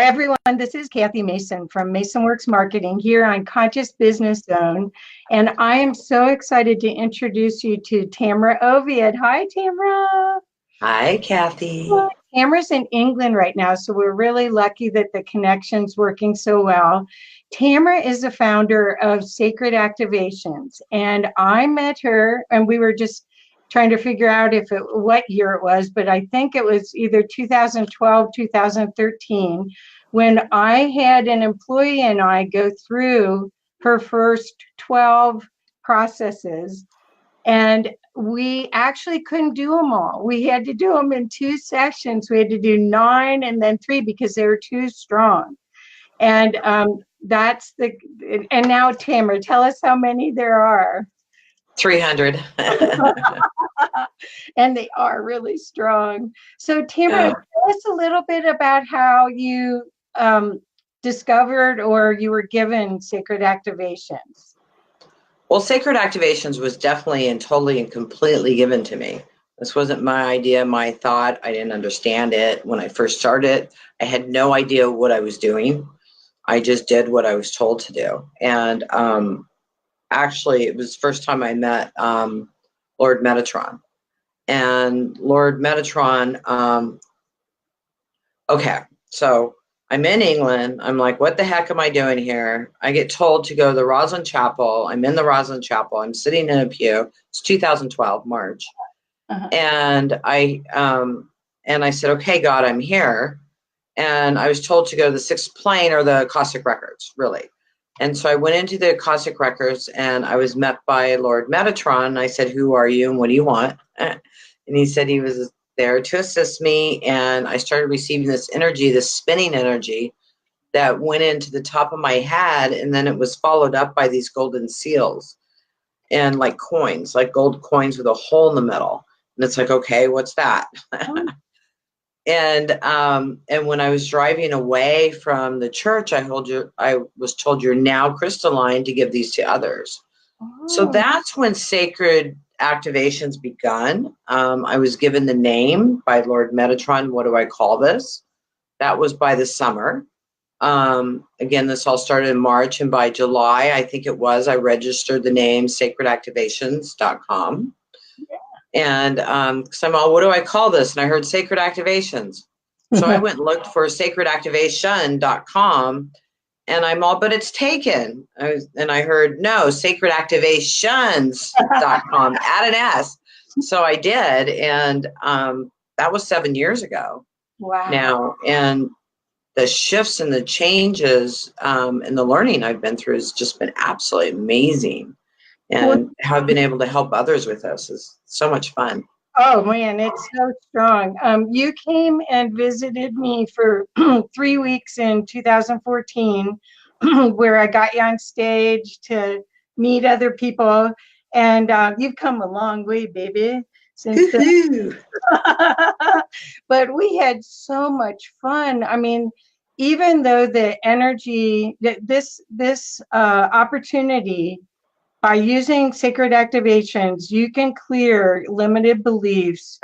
everyone, this is Kathy Mason from MasonWorks Marketing here on Conscious Business Zone. And I am so excited to introduce you to Tamra Oviatt. Hi, Tamra. Hi, Kathy. Well, Tamra's in England right now, so we're really lucky that the connection's working so well. Tamra is the founder of Sacred Activations, and I met her, and we were just trying to figure out what year it was, but I think it was either 2012, 2013, when I had an employee and I go through her first 12 processes, and we actually couldn't do them all. We had to do them in 2 sessions. We had to do 9 and then 3 because they were too strong. And and now Tamra, tell us how many there are. 300. And they are really strong. So Tamra, tell us a little bit about how you discovered or you were given Sacred Activations. Well, Sacred Activations was definitely and totally and completely given to me. This wasn't my idea, my thought. I didn't understand it. When I first started, I had no idea what I was doing. I just did what I was told to do. And actually, it was the first time I met Lord Metatron. And Lord Metatron, okay, so I'm in England. I'm like, what the heck am I doing here? I get told to go to the Roslyn Chapel. I'm in the Roslyn Chapel. I'm sitting in a pew. It's 2012, March. And I said, okay, God, I'm here. And I was told to go to the 6th plane or the Akashic Records, really. And so I went into the Akashic Records and I was met by Lord Metatron. I said, who are you and what do you want? And he said he was there to assist me. And I started receiving this energy, this spinning energy that went into the top of my head. And then it was followed up by these golden seals and like coins, like gold coins with a hole in the middle. And it's like, okay, what's that? And when I was driving away from the church, I was told you're now crystalline to give these to others. So that's when Sacred Activations begun. I was given the name by Lord Metatron. What do I call this? That was by the summer. Again, this all started in March, and by July, I think it was, I registered the name sacredactivations.com. And so I'm all, what do I call this? And I heard Sacred Activations. So I went and looked for sacredactivation.com, and I'm all, but it's taken. And I heard, no, sacredactivations.com, add an S. So I did, and that was 7 years ago. Wow. Now, and the shifts and the changes and the learning I've been through has just been absolutely amazing. And how I've been able to help others with this is so much fun. Oh, man, it's so strong. You came and visited me for 3 weeks in 2014, where I got you on stage to meet other people. And you've come a long way, baby, since then. But we had so much fun. I mean, even though the energy, this opportunity, by using Sacred Activations, you can clear limited beliefs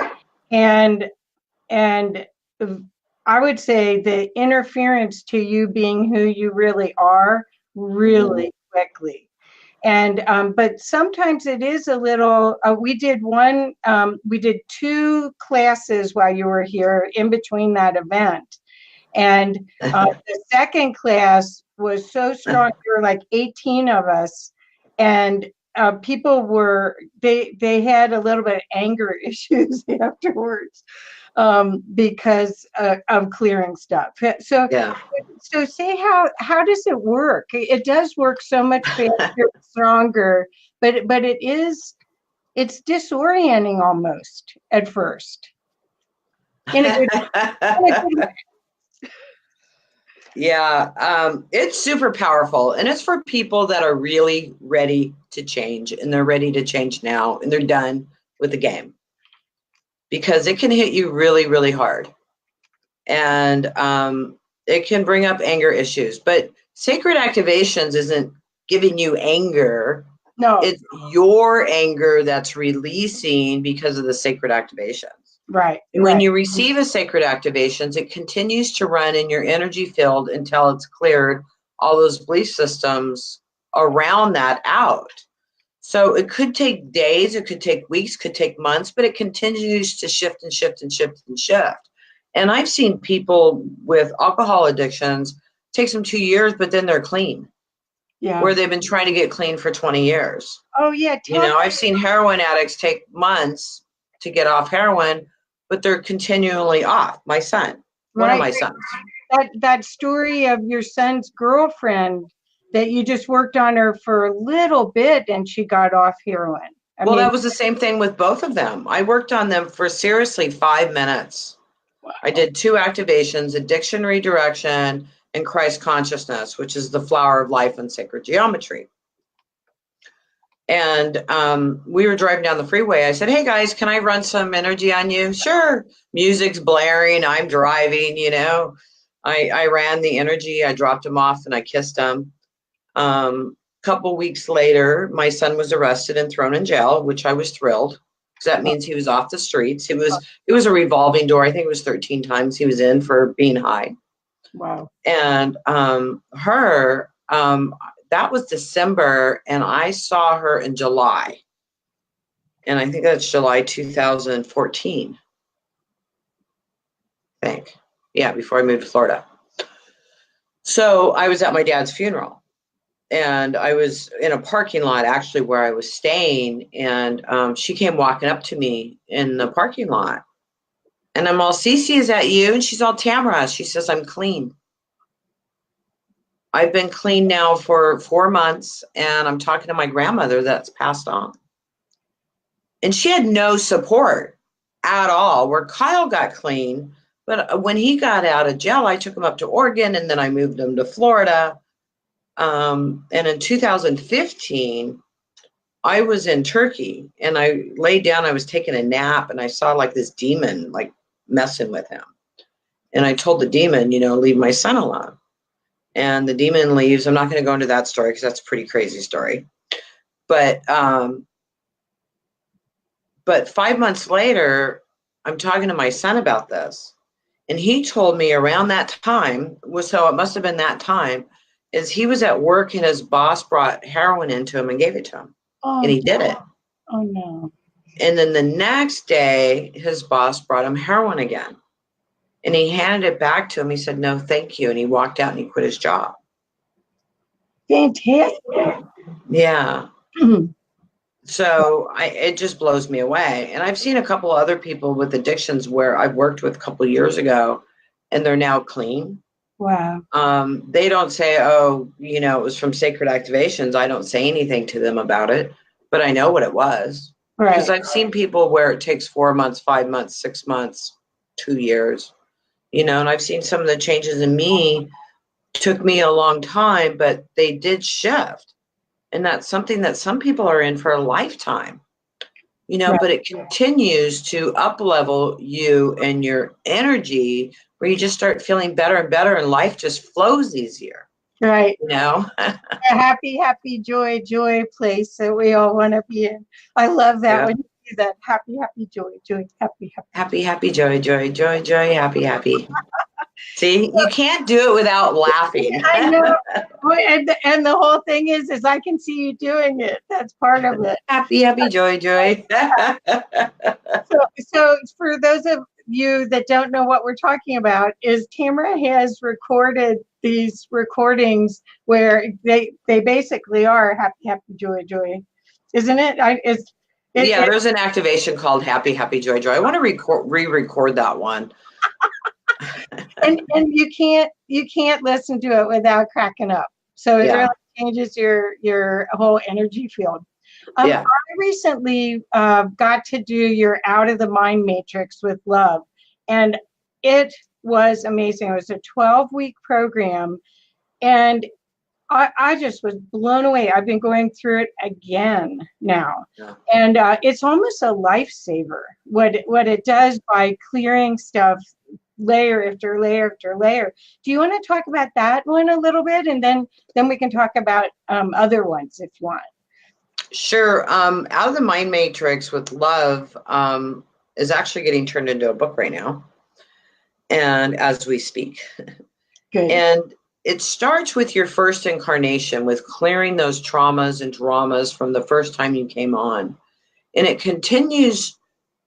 and I would say the interference to you being who you really are really quickly. And but sometimes it is a little, we did 2 classes while you were here in between that event. And the second class was so strong, there were like 18 of us. And people they had a little bit of anger issues afterwards because of clearing stuff. So, so say how does it work? It does work so much faster, stronger, but it's disorienting almost at first. In a good way. Yeah, it's super powerful, and it's for people that are really ready to change, and they're ready to change now, and they're done with the game, because it can hit you really, really hard, and it can bring up anger issues. But Sacred Activations isn't giving you anger. No, it's your anger that's releasing because of the Sacred Activations. Right. And when Right. you receive a sacred activations, it continues to run in your energy field until it's cleared all those belief systems around that out. So it could take days, it could take weeks, could take months, but it continues to shift and shift and shift and shift. And I've seen people with alcohol addictions, takes them 2 years, but then they're clean, Yeah. where they've been trying to get clean for 20 years. Oh, yeah. I've seen heroin addicts take months to get off heroin, but they're continually off. My son, one of my sons. That story of your son's girlfriend, that you just worked on her for a little bit and she got off heroin. I mean, that was the same thing with both of them. I worked on them for seriously 5 minutes. Wow. I did 2 activations, addiction redirection and Christ consciousness, which is the flower of life and sacred geometry. And we were driving down the freeway. I said, hey, guys, can I run some energy on you? Sure. Music's blaring. I'm driving, I ran the energy. I dropped him off and I kissed him. Couple weeks later, my son was arrested and thrown in jail, which I was thrilled, because that means he was off the streets. It was a revolving door. I think it was 13 times he was in for being high. Wow. And that was December, and I saw her in July. And I think that's July 2014. I think. Yeah, before I moved to Florida. So I was at my dad's funeral. And I was in a parking lot, actually, where I was staying. And she came walking up to me in the parking lot. And I'm all, Cece, is that you? And she's all, Tamra. She says, I'm clean. I've been clean now for 4 months, and I'm talking to my grandmother that's passed on. And she had no support at all, where Kyle got clean. But when he got out of jail, I took him up to Oregon, and then I moved him to Florida. And in 2015, I was in Turkey, and I laid down, I was taking a nap, and I saw like this demon like messing with him. And I told the demon, leave my son alone. And the demon leaves. I'm not going to go into that story because that's a pretty crazy story. But 5 months later, I'm talking to my son about this. And he told me around that time, so it must have been that time, is he was at work and his boss brought heroin into him and gave it to him. And he did it. Oh, no. And then the next day, his boss brought him heroin again. And he handed it back to him. He said, no, thank you. And he walked out and he quit his job. Fantastic. Yeah. So it just blows me away. And I've seen a couple other people with addictions where I've worked with a couple of years ago, and they're now clean. Wow. They don't say, oh, it was from Sacred Activations. I don't say anything to them about it, but I know what it was. Right. Because I've seen people where it takes 4 months, 5 months, 6 months, 2 years, and I've seen some of the changes in me. Took me a long time, but they did shift. And that's something that some people are in for a lifetime, right. But it continues to up-level you and your energy, where you just start feeling better and better, and life just flows easier. Right. A happy, happy, joy place that we all want to be in. I love that when you do that. Happy, happy, joy, happy, happy. Happy, happy, joy, happy, happy. See, you can't do it without laughing. I know. And the whole thing is I can see you doing it. That's part of it. Happy, happy, joy. So for those of you that don't know what we're talking about, is Tamra has recorded these recordings where they basically are happy, happy, joy, isn't it? There's an activation called happy, happy, joy. I want to re-record that one. and you can't listen to it without cracking up. So it really changes your whole energy field. I recently got to do your Out of the Mind Matrix with Love, and it was amazing. It was a 12-week program, and I just was blown away. I've been going through it again now, and it's almost a lifesaver. What it does by clearing stuff layer after layer after layer. Do you want to talk about that one a little bit, and then we can talk about other ones if you want? Sure. Out of the Mind Matrix with Love, is actually getting turned into a book right now, and as we speak. Good. And it starts with your first incarnation, with clearing those traumas and dramas from the first time you came on. And it continues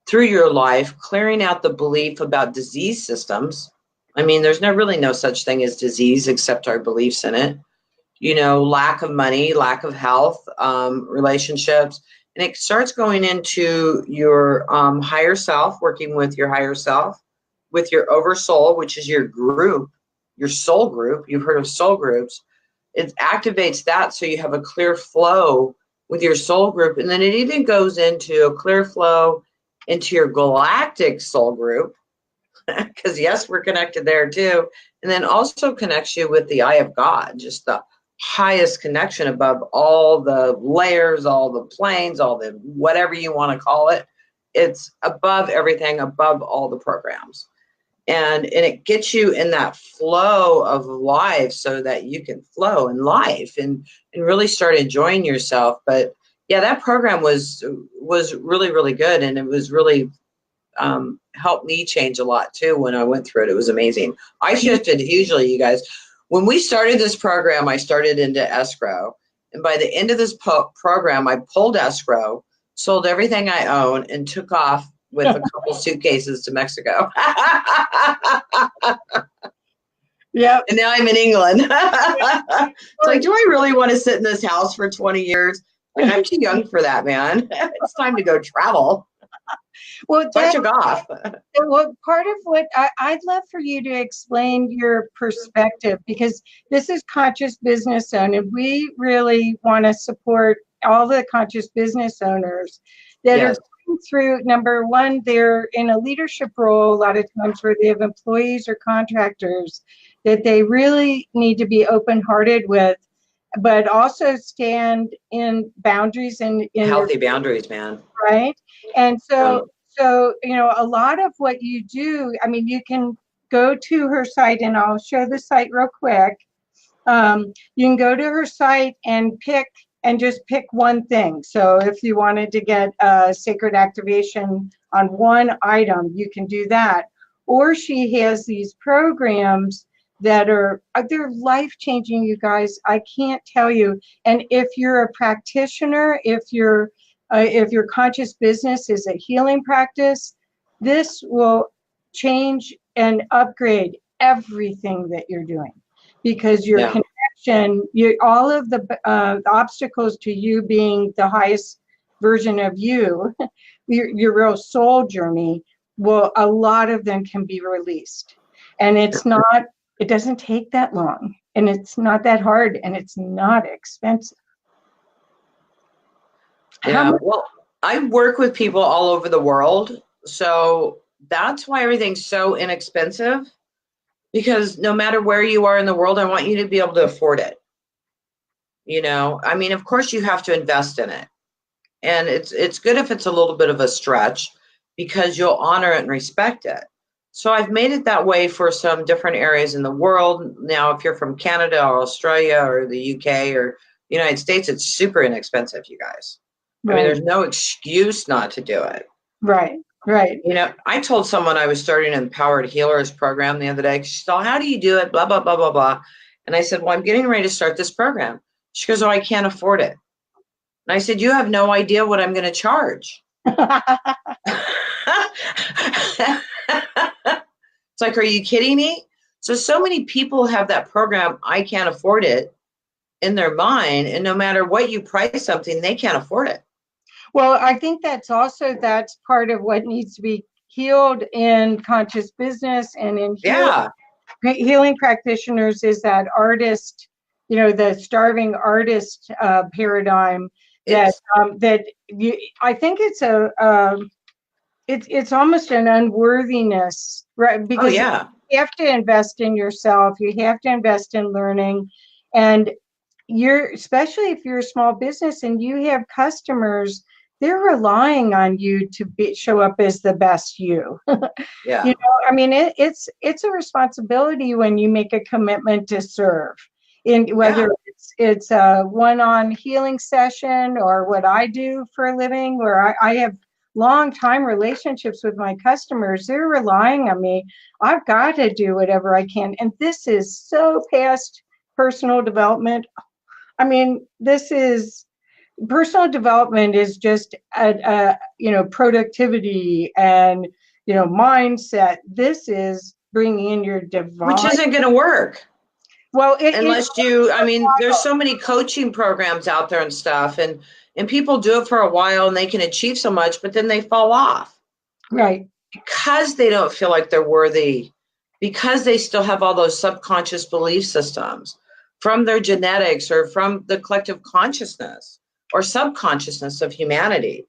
through your life, clearing out the belief about disease systems. I mean, there's really no such thing as disease except our beliefs in it. You know, lack of money, lack of health, relationships. And it starts going into your higher self, working with your higher self, with your oversoul, which is your group, your soul group. You've heard of soul groups. It activates that so you have a clear flow with your soul group. And then it even goes into a clear flow into your galactic soul group, because yes, we're connected there too. And then also connects you with the eye of God, just the highest connection above all the layers, all the planes, all the whatever you want to call it. It's above everything, above all the programs. And it gets you in that flow of life so that you can flow in life and really start enjoying yourself. But yeah, that program was really, really good. And it was really helped me change a lot too when I went through it. It was amazing. I shifted hugely, you guys. When we started this program, I started into escrow. And by the end of this program, I pulled escrow, sold everything I own, and took off with a couple suitcases to Mexico. Yeah. And now I'm in England. It's like, do I really want to sit in this house for 20 years? Like, I'm too young for that, man. It's time to go travel. Well, So I took off. Well, part of what I'd love for you to explain your perspective, because this is conscious business owner. We really want to support all the conscious business owners that Yes. are going through, number one, they're in a leadership role a lot of times where they have employees or contractors that they really need to be open-hearted with, but also stand in boundaries and in Healthy boundaries, man. right. And so, you know, a lot of what you do, I mean, you can go to her site, and I'll show the site real quick. You can go to her site and just pick one thing. So if you wanted to get a sacred activation on one item, you can do that. Or she has these programs that they're life-changing, you guys. I can't tell you. And if you're a practitioner, if your conscious business is a healing practice, this will change and upgrade everything that you're doing, because your connection, all of the obstacles to you being the highest version of you, your real soul journey, a lot of them can be released. And it doesn't take that long, and it's not that hard, and it's not expensive. Yeah, well, I work with people all over the world, so that's why everything's so inexpensive, because no matter where you are in the world, I want you to be able to afford it. You know, I mean, of course you have to invest in it, and it's good if it's a little bit of a stretch, because you'll honor it and respect it. So I've made it that way for some different areas in the world. Now, if you're from Canada or Australia or the UK or United States, it's super inexpensive, you guys. Right. I mean, there's no excuse not to do it. Right, right. You know, I told someone I was starting an Empowered Healers program the other day. She said, how do you do it? Blah, blah, blah, blah, blah. And I said, well, I'm getting ready to start this program. She goes, oh, I can't afford it. And I said, you have no idea what I'm going to charge. It's like, are you kidding me? So many people have that program, I can't afford it, in their mind. And no matter what you price something, they can't afford it. Well, I think that's part of what needs to be healed in conscious business and in healing practitioners, is that artist, you know, the starving artist paradigm. I think it's it's almost an unworthiness, right? Because you have to invest in yourself, you have to invest in learning, and especially if you're a small business and you have customers, they're relying on you to show up as the best you. Yeah. You know, I mean, it's a responsibility when you make a commitment to serve, in whether it's a one-on healing session or what I do for a living, where I have long time relationships with my customers. They're relying on me. I've got to do whatever I can. And this is so past personal development. I mean, this is personal development is just productivity and mindset. This is bringing in your divine, which isn't going to work. Well, there's so many coaching programs out there and stuff, and people do it for a while and they can achieve so much, but then they fall off. Right. Because they don't feel like they're worthy, because they still have all those subconscious belief systems from their genetics or from the collective consciousness or subconsciousness of humanity.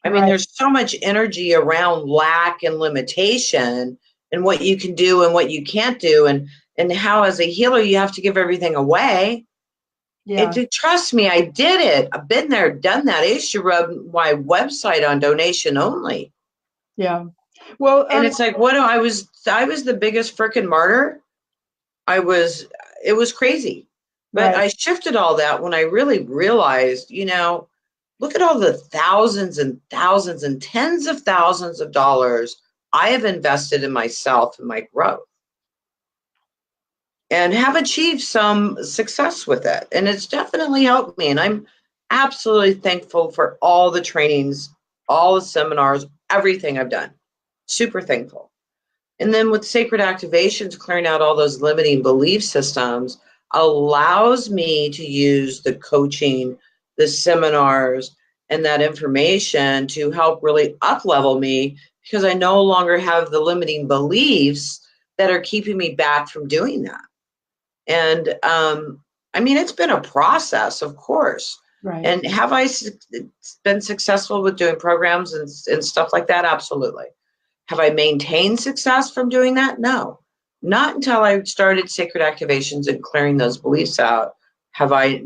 I mean, there's so much energy around lack and limitation and what you can do and what you can't do, and how as a healer you have to give everything away. Yeah. Trust me, I did it. I've been there, done that. I used to run my website on donation only. Yeah. Well, and it's like, I was the biggest freaking martyr. It was crazy. But I shifted all that when I really realized, look at all the thousands and thousands and tens of thousands of dollars I have invested in myself and my growth, and have achieved some success with it. And it's definitely helped me. And I'm absolutely thankful for all the trainings, all the seminars, everything I've done. Super thankful. And then with Sacred Activations, clearing out all those limiting belief systems allows me to use the coaching, the seminars, and that information to help really up-level me, because I no longer have the limiting beliefs that are keeping me back from doing that. And it's been a process, of course. Right. And have I been successful with doing programs and stuff like that? Absolutely. Have I maintained success from doing that? No, not until I started Sacred Activations and clearing those beliefs out. I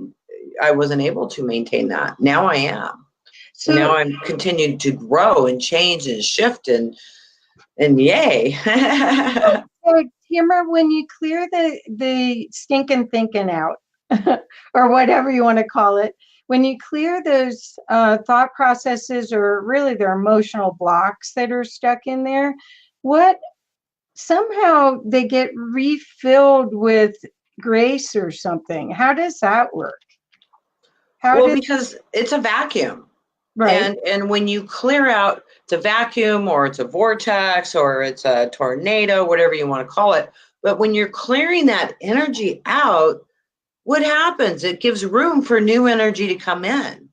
wasn't able to maintain that. Now I am. So now I'm continuing to grow and change and shift and yay. So, Tamra, when you clear the stinking thinking out, or whatever you want to call it, when you clear those thought processes, or really their emotional blocks that are stuck in there, somehow they get refilled with grace or something. How does that work? Because it's a vacuum. Right. And when you clear out, it's a vacuum, or it's a vortex, or it's a tornado, whatever you want to call it. But when you're clearing that energy out, what happens? It gives room for new energy to come in.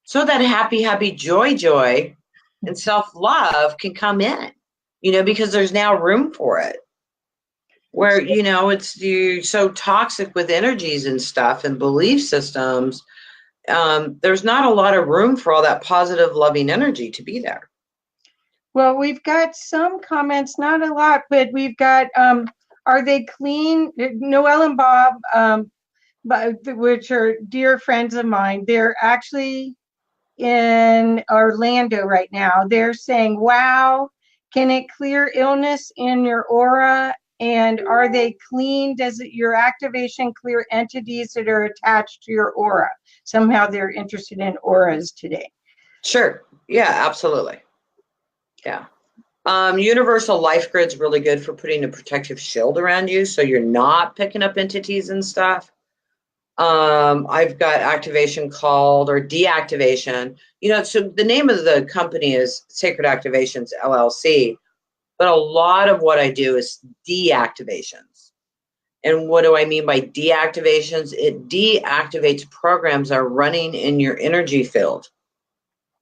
So that happy, happy, joy, and self-love can come in, because there's now room for it. Where, you're so toxic with energies and stuff and belief systems, there's not a lot of room for all that positive, loving energy to be there. Well, we've got some comments, not a lot, but we've got, are they clean? Noelle and Bob, which are dear friends of mine, they're actually in Orlando right now. They're saying, wow, can it clear illness in your aura? And are they clean? Does your activation clear entities that are attached to your aura? Somehow they're interested in auras today. Sure. Yeah, absolutely. Yeah. Universal Life Grid's really good for putting a protective shield around you so you're not picking up entities and stuff. I've got activation called, or deactivation. So the name of the company is Sacred Activations LLC, but a lot of what I do is deactivations. And what do I mean by deactivations? It deactivates programs that are running in your energy field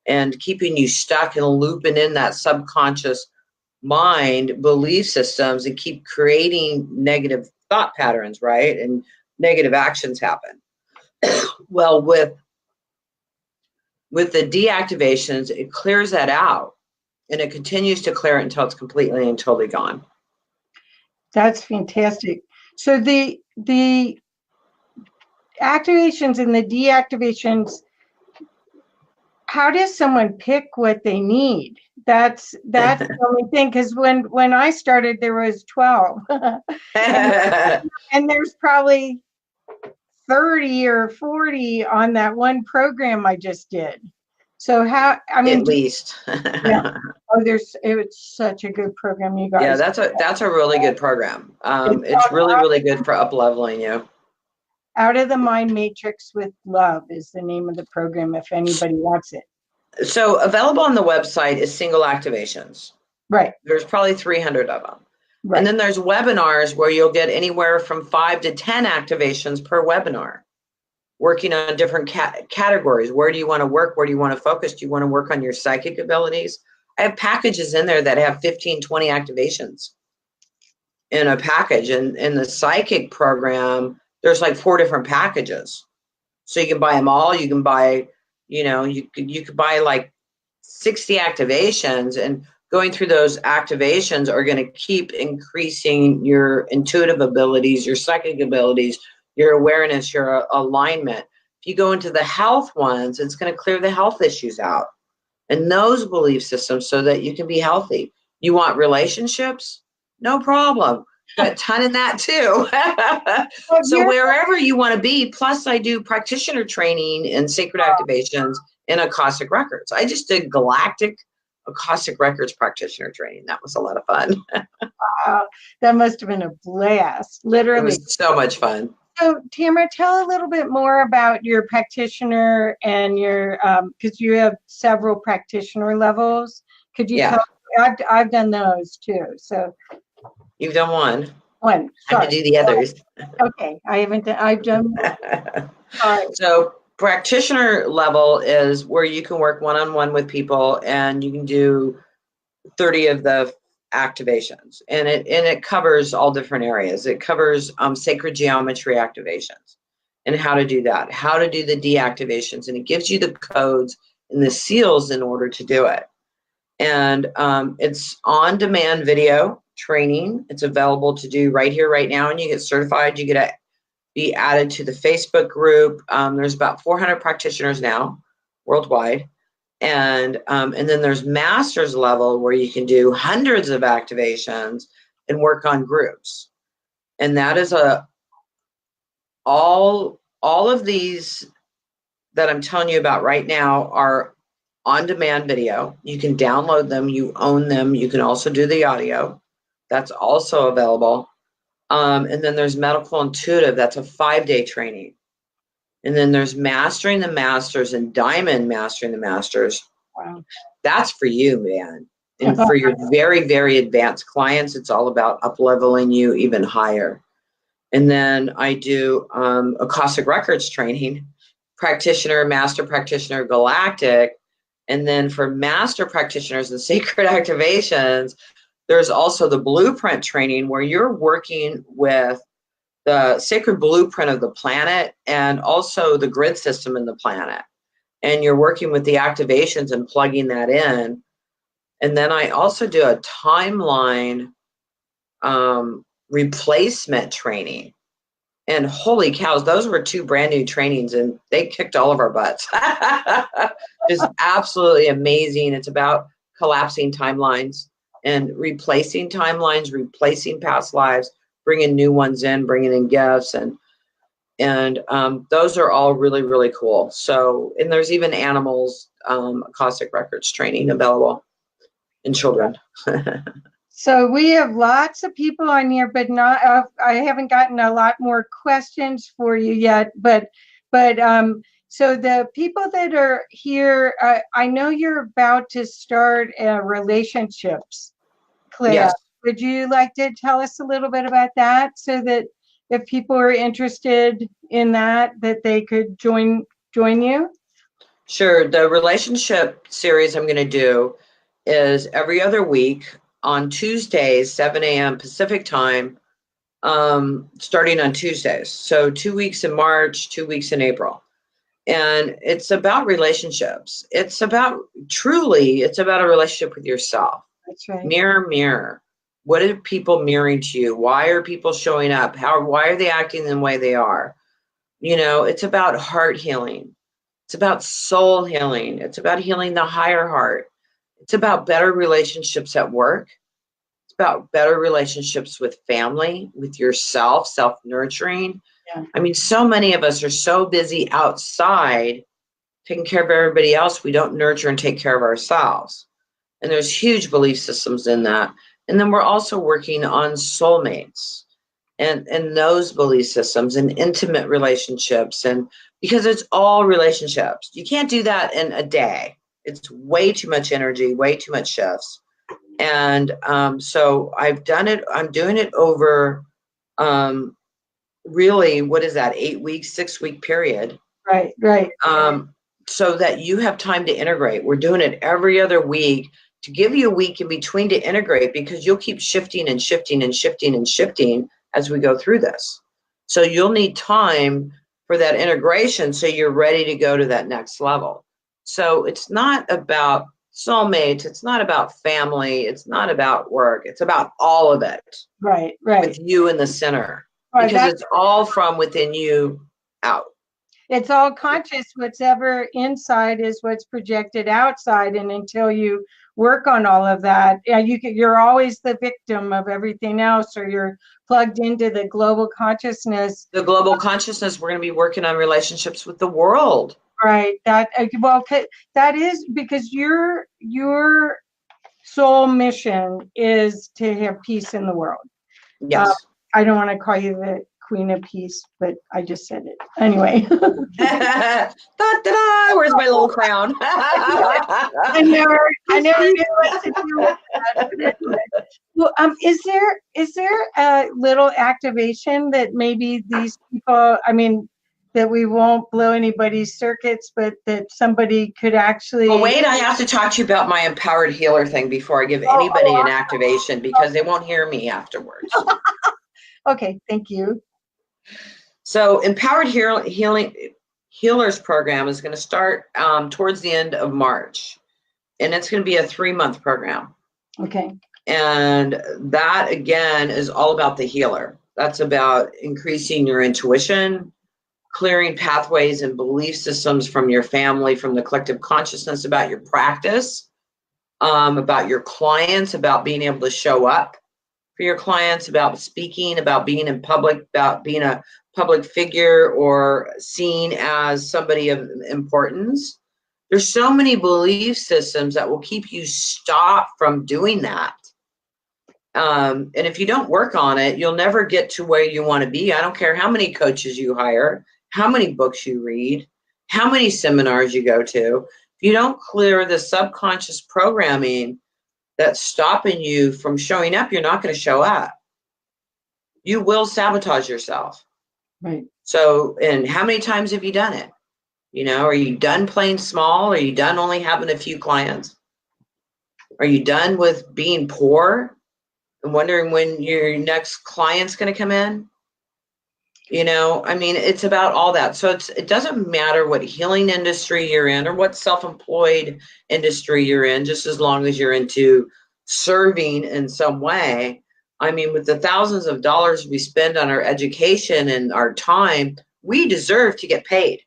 and keeping you stuck and looping in that subconscious mind belief systems and keep creating negative thought patterns, right? And negative actions happen. Well, with the deactivations, it clears that out, and it continues to clear it until it's completely and totally gone. That's fantastic. So the activations and the deactivations, how does someone pick what they need? That's the only thing, because when I started, there was 12. and there's probably 30 or 40 on that one program I just did. So how, I mean, at least. yeah. Oh, it's such a good program, you Yeah, guys. that's a really good program. It's It's called really, really good for up leveling you. Out of the Mind Matrix with Love is the name of the program if anybody wants it. So available on the website is single activations. Right. There's probably 300 of them. Right. And then there's webinars where you'll get anywhere from 5 to 10 activations per webinar, working on different categories. Where do you want to work? Where do you want to focus? Do you want to work on your psychic abilities? I have packages in there that have 15, 20 activations in a package. And in the psychic program, there's like 4 different packages. So you can buy them all. You can buy, you could buy like 60 activations, and going through those activations are going to keep increasing your intuitive abilities, your psychic abilities, your awareness, your alignment. If you go into the health ones, it's going to clear the health issues out and those belief systems so that you can be healthy. You want relationships? No problem. Got a ton in that too. So wherever you want to be, plus I do practitioner training in sacred activations and Akashic Records. I just did Galactic Akashic Records practitioner training. That was a lot of fun. Wow, that must have been a blast, literally. It was so much fun. So, Tamra, tell a little bit more about your practitioner and your, because you have several practitioner levels. Could you tell? I've done those too. So you've done one. One. I have to do the others. Okay, I haven't done. I've done. So practitioner level is where you can work one-on-one with people, and you can do 30 of the activations, and it covers all different areas. It covers sacred geometry activations and how to do that, how to do the deactivations, and it gives you the codes and the seals in order to do it. And it's on-demand video training. It's available to do right here, right now, and you get certified. You get to be added to the Facebook group. There's about 400 practitioners now worldwide. And then there's master's level where you can do hundreds of activations and work on groups. And that is all of these that I'm telling you about right now are on-demand video. You can download them, you own them. You can also do the audio. That's also available. And then there's medical intuitive. That's a 5-day training. And then there's mastering the masters and diamond mastering the masters. Wow. That's for you, man. And for your very, very advanced clients, it's all about up-leveling you even higher. And then I do Akashic Records training, practitioner, master practitioner, galactic. And then for master practitioners and sacred activations, there's also the blueprint training where you're working with the sacred blueprint of the planet and also the grid system in the planet. And you're working with the activations and plugging that in. And then I also do a timeline replacement training. And holy cows, those were 2 brand new trainings and they kicked all of our butts. Just absolutely amazing. It's about collapsing timelines and replacing timelines, replacing past lives, bringing new ones in, bringing in gifts. And those are all really, really cool. So, and there's even animals, Akashic Records training available in children. So we have lots of people on here, but not. I haven't gotten a lot more questions for you yet. But so the people that are here, I know you're about to start relationships class. Yes. Would you like to tell us a little bit about that, so that if people are interested in that they could join you? Sure. The relationship series I'm going to do is every other week on Tuesdays, 7 a.m. Pacific time, starting on Tuesdays. So 2 weeks in March, 2 weeks in April. And it's about relationships. It's about a relationship with yourself. That's right. Mirror, mirror. What are people mirroring to you? Why are people showing up? Why are they acting the way they are? It's about heart healing. It's about soul healing. It's about healing the higher heart. It's about better relationships at work. It's about better relationships with family, with yourself, self-nurturing. Yeah. I mean, so many of us are so busy outside taking care of everybody else, we don't nurture and take care of ourselves. And there's huge belief systems in that. And then we're also working on soulmates and those belief systems and intimate relationships. And because it's all relationships, you can't do that in a day. It's way too much energy, way too much shifts. And so I'm doing it over really, what is that, 8 weeks, 6 week period. Right. So that you have time to integrate. We're doing it every other week to give you a week in between to integrate, because you'll keep shifting and shifting and shifting and shifting as we go through this. So you'll need time for that integration so you're ready to go to that next level. So it's not about soulmates, it's not about family, it's not about work, it's about all of it. Right. With you in the center. Right, because it's all from within you out. It's all conscious. What's ever inside is what's projected outside. And until you work on all of that, you're always the victim of everything else, or you're plugged into the global consciousness. The global consciousness, we're going to be working on relationships with the world. Right. That is because your soul mission is to have peace in the world. Yes. I don't want to call you the Queen of Peace, but I just said it anyway. Da-da-da, where's my little crown? I never knew what to do with that. But anyway. Well, is there a little activation that maybe these people, that we won't blow anybody's circuits, but that somebody could actually... Well, wait, I have to talk to you about my empowered healer thing before I give anybody an activation, because they won't hear me afterwards. Okay, thank you. So Empowered Healers program is going to start towards the end of March, and it's going to be a 3-month program. Okay. And that, again, is all about the healer. That's about increasing your intuition, clearing pathways and belief systems from your family, from the collective consciousness, about your practice, about your clients, about being able to show up for your clients, about speaking, about being in public, about being a public figure or seen as somebody of importance. There's so many belief systems that will keep you stopped from doing that. And if you don't work on it, you'll never get to where you want to be. I don't care how many coaches you hire, how many books you read, how many seminars you go to. If you don't clear the subconscious programming that's stopping you from showing up, you're not going to show up. You will sabotage yourself. Right. So, and how many times have you done it? Are you done playing small? Are you done only having a few clients? Are you done with being poor and wondering when your next client's going to come in? It's about all that. So it doesn't matter what healing industry you're in or what self-employed industry you're in, just as long as you're into serving in some way. With the thousands of dollars we spend on our education and our time, we deserve to get paid,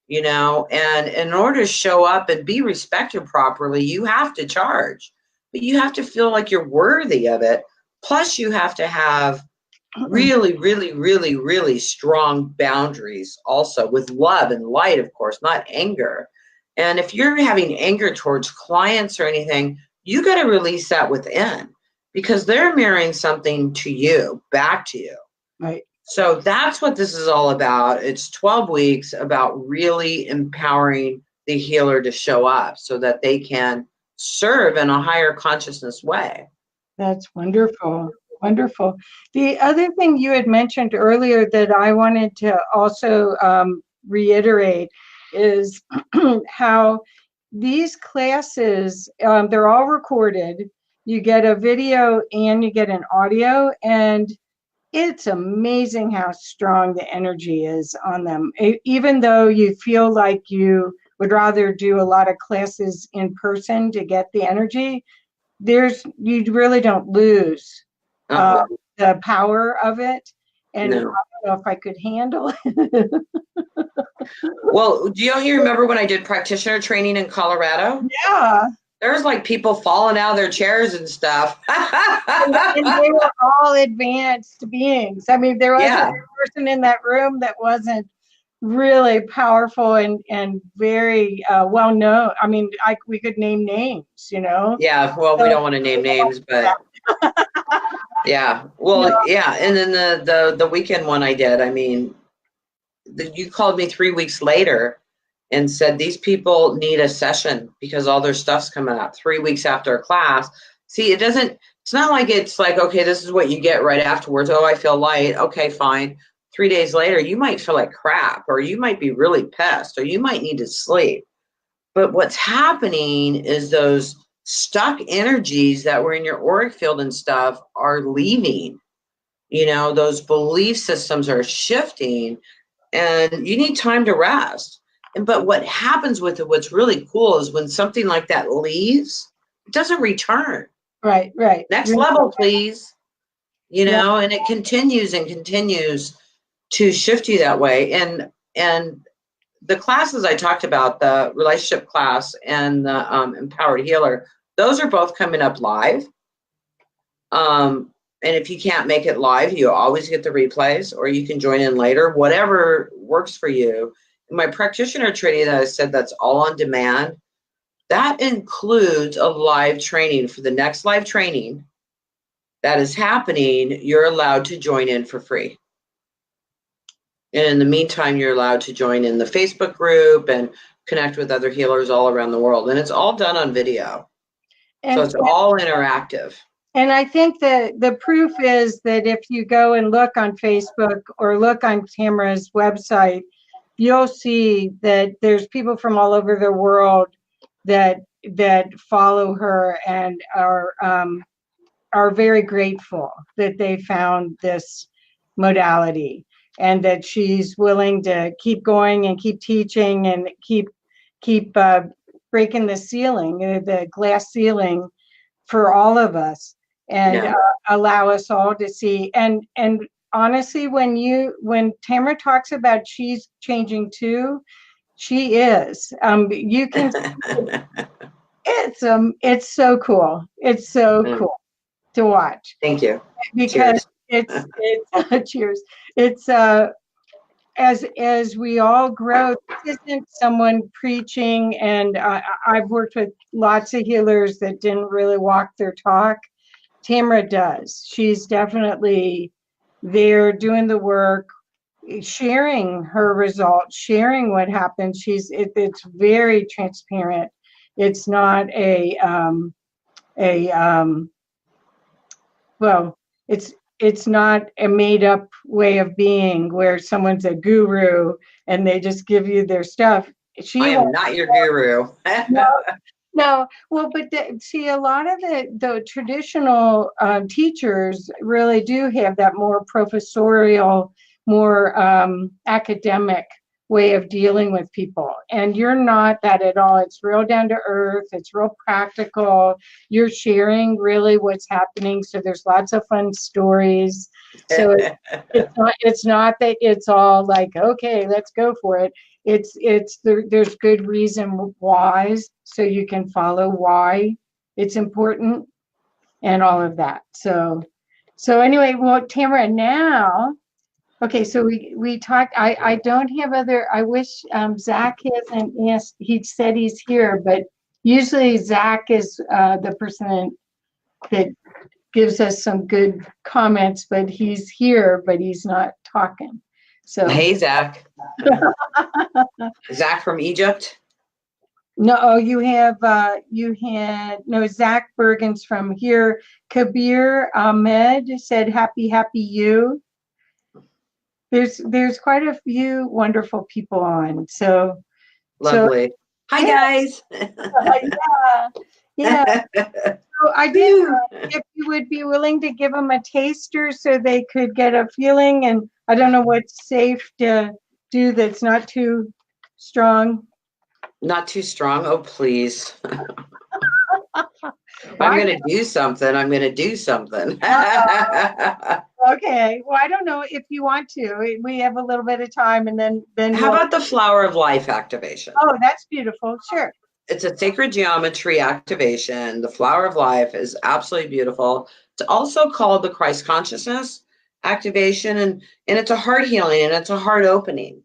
and in order to show up and be respected properly, you have to charge, but you have to feel like you're worthy of it. Plus you have to have really, really, really, really strong boundaries also, with love and light, of course, not anger. And if you're having anger towards clients or anything, you got to release that within, because they're mirroring something to you, back to you. Right. So that's what this is all about. It's 12 weeks about really empowering the healer to show up so that they can serve in a higher consciousness way. That's wonderful. Wonderful. The other thing you had mentioned earlier that I wanted to also reiterate is how these classes, they're all recorded. You get a video and you get an audio, and it's amazing how strong the energy is on them. Even though you feel like you would rather do a lot of classes in person to get the energy, you really don't lose the power of it. And no. I don't know if I could handle it. Well, do you remember when I did practitioner training in Colorado? Yeah. There's like people falling out of their chairs and stuff. and they were all advanced beings. There wasn't a person in that room that wasn't really powerful and very well known. I mean, we could name names, you know. Yeah, well, we So, don't want to name names, but yeah, you well, know, yeah. And then the weekend one I did, I mean, you called me 3 weeks later and said these people need a session because all their stuff's coming up 3 weeks after a class. See, it's not like it's like, okay, this is what you get right afterwards. Oh, I feel light. Okay, fine. 3 days later, you might feel like crap, or you might be really pissed, or you might need to sleep. But what's happening is those stuck energies that were in your auric field and stuff are leaving. Those belief systems are shifting, and you need time to rest. But what happens with it, what's really cool, is when something like that leaves, it doesn't return. right, right. Next level, please. Yeah. And it continues and continues to shift you that way. And the classes I talked about, the relationship class and the empowered healer, those are both coming up live. And if you can't make it live, you always get the replays, or you can join in later, whatever works for you. In my practitioner training that I said, that's all on demand. That includes a live training. For the next live training that is happening, you're allowed to join in for free. And in the meantime, you're allowed to join in the Facebook group and connect with other healers all around the world. And it's all done on video. So it's all interactive. And I think that the proof is that if you go and look on Facebook or look on Tamra's website, you'll see that there's people from all over the world that follow her and are very grateful that they found this modality, and that she's willing to keep going and keep teaching and keep breaking the ceiling, the glass ceiling, for all of us, and allow us all to see. And honestly, when Tamra talks about she's changing too, she is. You can. It's so cool. It's so cool to watch. Thank you. Because it's cheers. It's as we all grow, this isn't someone preaching, and I've worked with lots of healers that didn't really walk their talk. Tamra does. She's definitely there doing the work, sharing her results, sharing what happens. It's very transparent. It's not well, it's not a made up way of being where someone's a guru and they just give you their stuff. I am not your guru. No. Well, but see, a lot of the traditional teachers really do have that more professorial, more academic way of dealing with people. And you're not that at all. It's real down to earth. It's real practical. You're sharing really what's happening. So there's lots of fun stories. So it's not that it's all like, okay, let's go for it. There's good reason why, so you can follow why it's important and all of that. So anyway, well, Tamra, now, okay, so we talked. I don't have other. I wish Zach hasn't asked. He said he's here, but usually Zach is the person that gives us some good comments. But he's here, but he's not talking. So hey, Zach. Zach from Egypt. No, you had no, Zach Bergen's from here. Kabir Ahmed said happy you. There's quite a few wonderful people on. So lovely. So, hi guys. Yeah. So I did if you would be willing to give them a taster so they could get a feeling, and I don't know what's safe to do that's not too strong. Not too strong. Oh, please. If I'm going to do something, I'm going to do something. Okay. Well, I don't know if you want to. We have a little bit of time, and then how about the Flower of Life activation? Oh, that's beautiful. Sure. It's a sacred geometry activation. The Flower of Life is absolutely beautiful. It's also called the Christ Consciousness activation, and it's a heart healing, and it's a heart opening.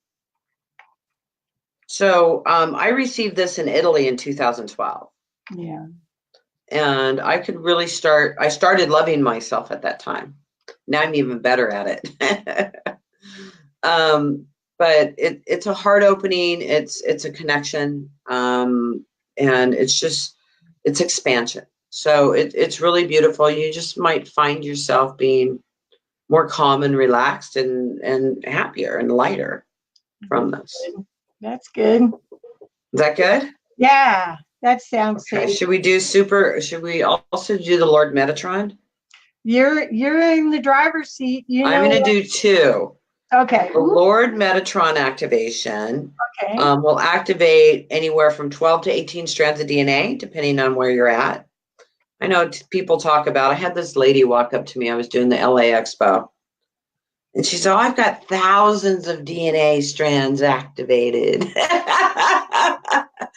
So I received this in Italy in 2012. Yeah. And I could really I started loving myself at that time. Now I'm even better at it. But it's a heart opening, it's a connection, and it's expansion. So it's really beautiful. You just might find yourself being more calm and relaxed and happier and lighter from this. That's good. Is that good? Yeah, that sounds Okay. safe. Should we also do the Lord Metatron? You're in the driver's seat. You I'm know going to what? do two. Okay. The Ooh, Lord Metatron activation okay. will activate anywhere from 12 to 18 strands of DNA, depending on where you're at. I know people talk about, I had this lady walk up to me. I was doing the LA Expo. And she said, oh, I've got thousands of DNA strands activated.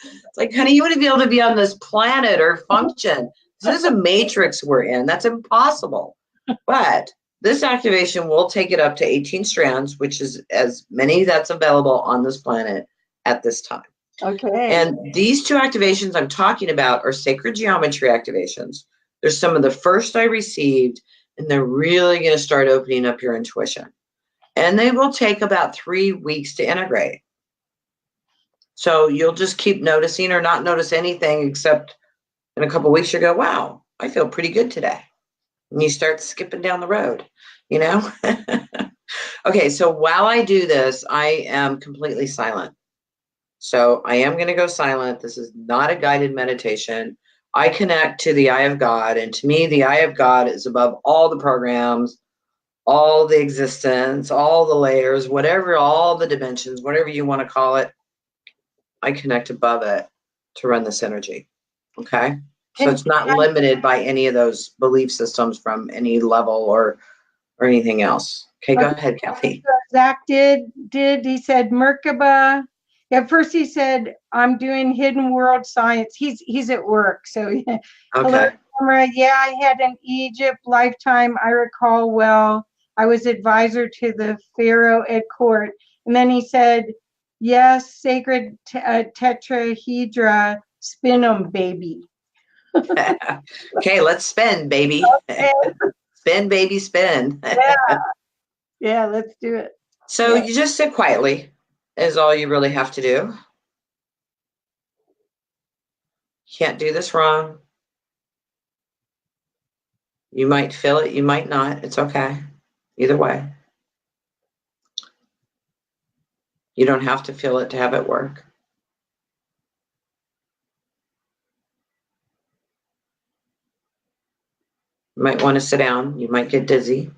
It's like, honey, you wouldn't be able to be on this planet or function. This is a matrix we're in. That's impossible. But this activation will take it up to 18 strands, which is as many that's available on this planet at this time. Okay. And these two activations I'm talking about are sacred geometry activations. They're some of the first I received, and they're really going to start opening up your intuition. And they will take about 3 weeks to integrate. So you'll just keep noticing or not notice anything, except in a couple of weeks you go, wow, I feel pretty good today. And you start skipping down the road, you know? Okay, so while I do this, I am completely silent. So I am going to go silent. This is not a guided meditation. I connect to the eye of God. And to me, the eye of God is above all the programs, all the existence, all the layers, whatever, all the dimensions, whatever you want to call it. I connect above it to run this energy. Okay. So it's not limited by any of those belief systems from any level or anything else. Okay, go ahead, Kathy. Zach did he said Merkaba. At first he said, I'm doing hidden world science. He's at work. So hello, Okay. Tamra. Yeah, I had an Egypt lifetime. I recall well. I was advisor to the Pharaoh at court. And then he said, yes, sacred tetrahedra, spin 'em, baby. Okay, let's spin, baby. Spin, baby, spin. Yeah, let's do it. So you just sit quietly is all you really have to do. Can't do this wrong. You might feel it, you might not. It's okay. Either way. You don't have to feel it to have it work. You might want to sit down. You might get dizzy.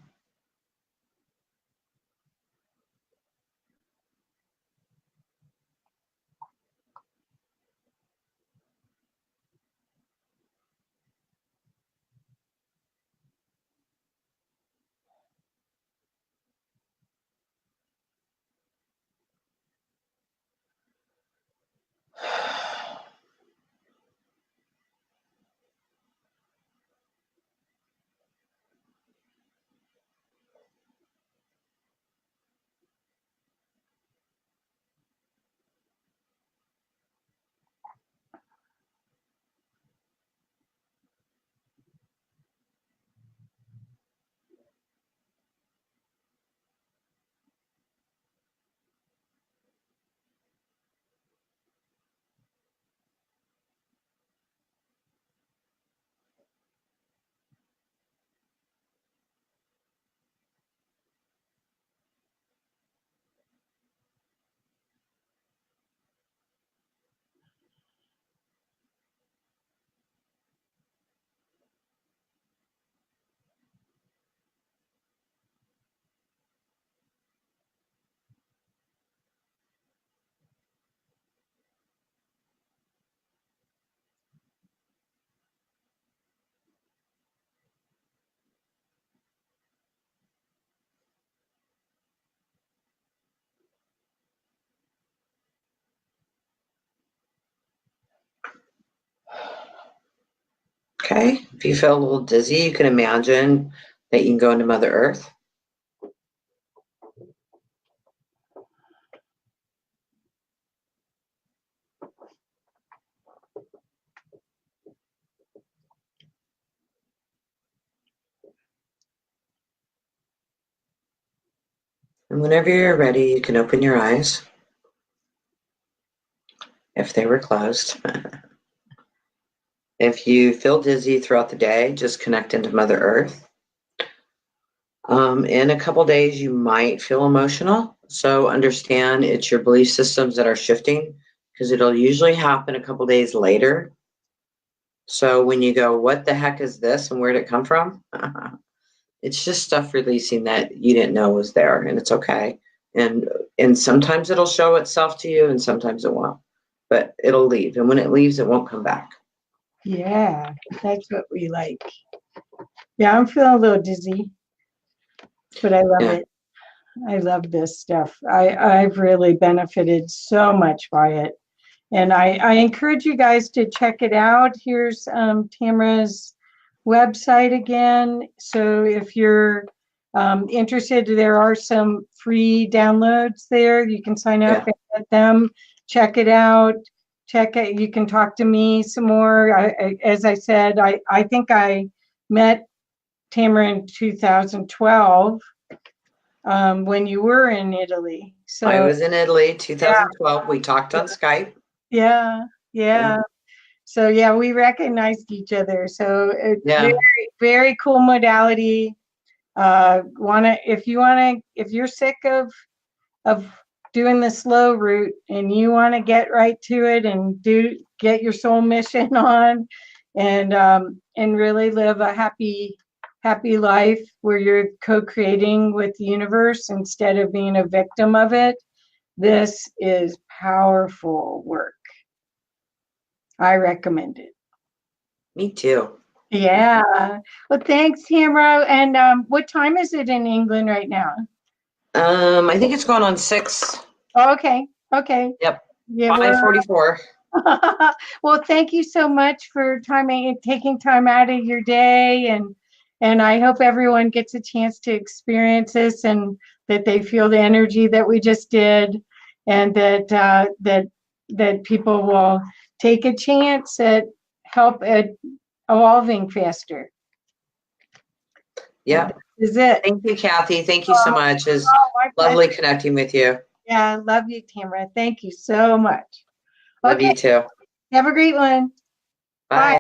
Okay. If you feel a little dizzy, you can imagine that you can go into Mother Earth. And whenever you're ready, you can open your eyes if they were closed. If you feel dizzy throughout the day, just connect into Mother Earth. In a couple days, you might feel emotional. So understand it's your belief systems that are shifting, because it'll usually happen a couple days later. So when you go, what the heck is this and where did it come from? It's just stuff releasing that you didn't know was there, and it's okay. And sometimes it'll show itself to you and sometimes it won't. But it'll leave. And when it leaves, it won't come back. Yeah, that's what we like. Yeah, I'm feeling a little dizzy, but I love it. I love this stuff. I've really benefited so much by it. And I encourage you guys to check it out. Here's Tamra's website again. So if you're interested, there are some free downloads there. You can sign up and get them. Check it out. Check it. You can talk to me some more. As I said, I think I met Tamra in 2012 when you were in Italy. So I was in Italy, 2012. We talked on Skype. Yeah. So yeah, we recognized each other. So it's very, very cool modality. If you're sick of doing the slow route and you want to get right to it and get your soul mission on and really live a happy life where you're co-creating with the universe instead of being a victim of it, this is powerful work. I recommend it. Me too. Yeah. Well, thanks, Tamra. And what time is it in England right now? I think it's going on 6. Oh, okay. Yep. Yeah, 5:44. well, thank you so much for taking time out of your day, and I hope everyone gets a chance to experience this and that they feel the energy that we just did, and that people will take a chance at help at evolving faster. Yeah. This is it. Thank you, Kathy. Thank you so much. It's lovely connecting with you. Yeah, love you, Tamra. Thank you so much. Love you too. Have a great one. Bye. Bye.